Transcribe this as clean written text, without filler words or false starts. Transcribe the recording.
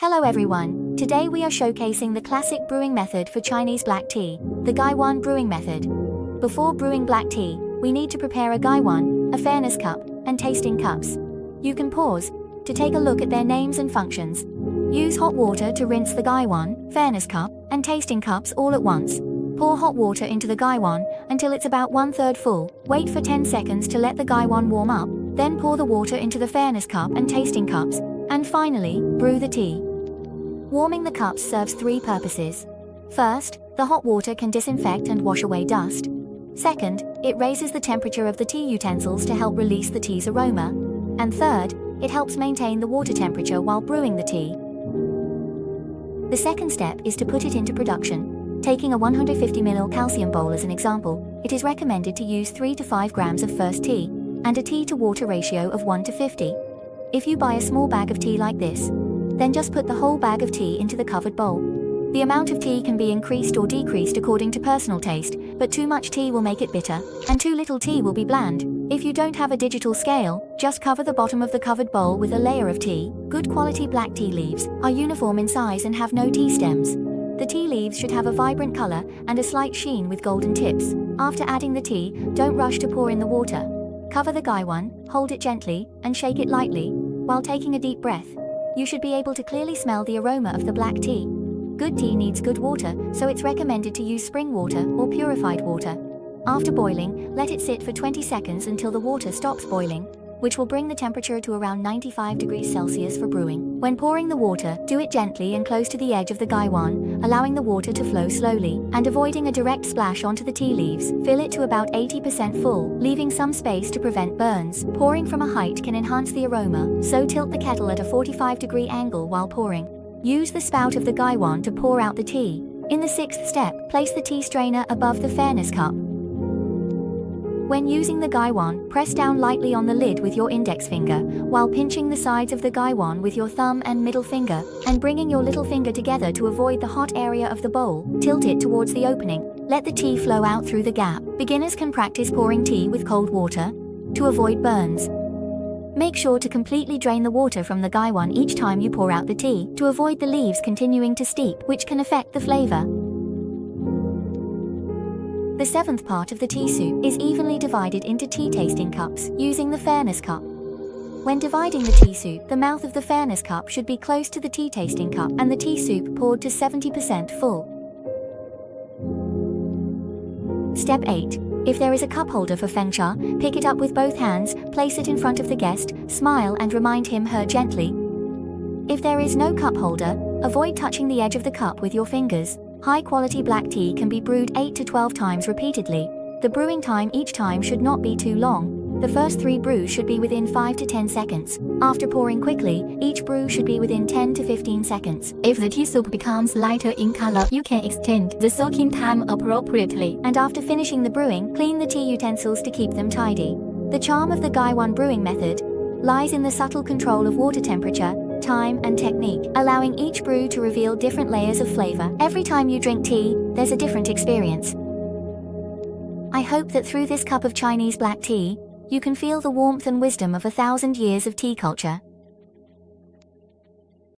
Hello everyone, today we are showcasing the classic brewing method for Chinese black tea, the Gaiwan brewing method. Before brewing black tea, we need to prepare a Gaiwan, a fairness cup, and tasting cups. You can pause to take a look at their names and functions. Use hot water to rinse the Gaiwan, fairness cup, and tasting cups all at once. Pour hot water into the Gaiwan until it's about 1/3 full. Wait for 10 seconds to let the Gaiwan warm up, then pour the water into the fairness cup and tasting cups. And finally, brew the tea. Warming the cups serves 3 purposes. First, the hot water can disinfect and wash away dust. Second, it raises the temperature of the tea utensils to help release the tea's aroma. And third, it helps maintain the water temperature while brewing the tea. The second step is to put it into production. Taking a 150 ml calcium bowl as an example, it is recommended to use 3 to 5 grams of first tea, and a tea to water ratio of 1 to 50. If you buy a small bag of tea like this, then just put the whole bag of tea into the covered bowl. The amount of tea can be increased or decreased according to personal taste, but too much tea will make it bitter, and too little tea will be bland. If you don't have a digital scale, just cover the bottom of the covered bowl with a layer of tea. Good quality black tea leaves are uniform in size and have no tea stems. The tea leaves should have a vibrant color and a slight sheen with golden tips. After adding the tea, don't rush to pour in the water. Cover the Gaiwan, hold it gently, and shake it lightly, while taking a deep breath. You should be able to clearly smell the aroma of the black tea. Good tea needs good water, so it's recommended to use spring water or purified water. After boiling, let it sit for 20 seconds until the water stops boiling, which will bring the temperature to around 95 degrees Celsius for brewing. When pouring the water, do it gently and close to the edge of the Gaiwan, allowing the water to flow slowly, and avoiding a direct splash onto the tea leaves. Fill it to about 80% full, leaving some space to prevent burns. Pouring from a height can enhance the aroma, so tilt the kettle at a 45-degree angle while pouring. Use the spout of the Gaiwan to pour out the tea. In the 6th step, place the tea strainer above the fairness cup. When using the Gaiwan, press down lightly on the lid with your index finger, while pinching the sides of the Gaiwan with your thumb and middle finger, and bringing your little finger together to avoid the hot area of the bowl. Tilt it towards the opening. Let the tea flow out through the gap. Beginners can practice pouring tea with cold water to avoid burns. Make sure to completely drain the water from the Gaiwan each time you pour out the tea, to avoid the leaves continuing to steep, which can affect the flavor. The 7th part of the tea soup is evenly divided into tea tasting cups, using the fairness cup. When dividing the tea soup, the mouth of the fairness cup should be close to the tea tasting cup and the tea soup poured to 70% full. Step 8. If there is a cup holder for Feng Cha, pick it up with both hands, place it in front of the guest, smile and remind him/her gently. If there is no cup holder, avoid touching the edge of the cup with your fingers. High-quality black tea can be brewed 8 to 12 times repeatedly. The brewing time each time should not be too long. The first 3 brews should be within 5 to 10 seconds. After pouring quickly, each brew should be within 10 to 15 seconds. If the tea soup becomes lighter in color, you can extend the soaking time appropriately. And after finishing the brewing, clean the tea utensils to keep them tidy. The charm of the Gaiwan brewing method lies in the subtle control of water temperature, time and technique, allowing each brew to reveal different layers of flavor. Every time you drink tea, there's a different experience. I hope that through this cup of Chinese black tea, you can feel the warmth and wisdom of 1,000 years of tea culture.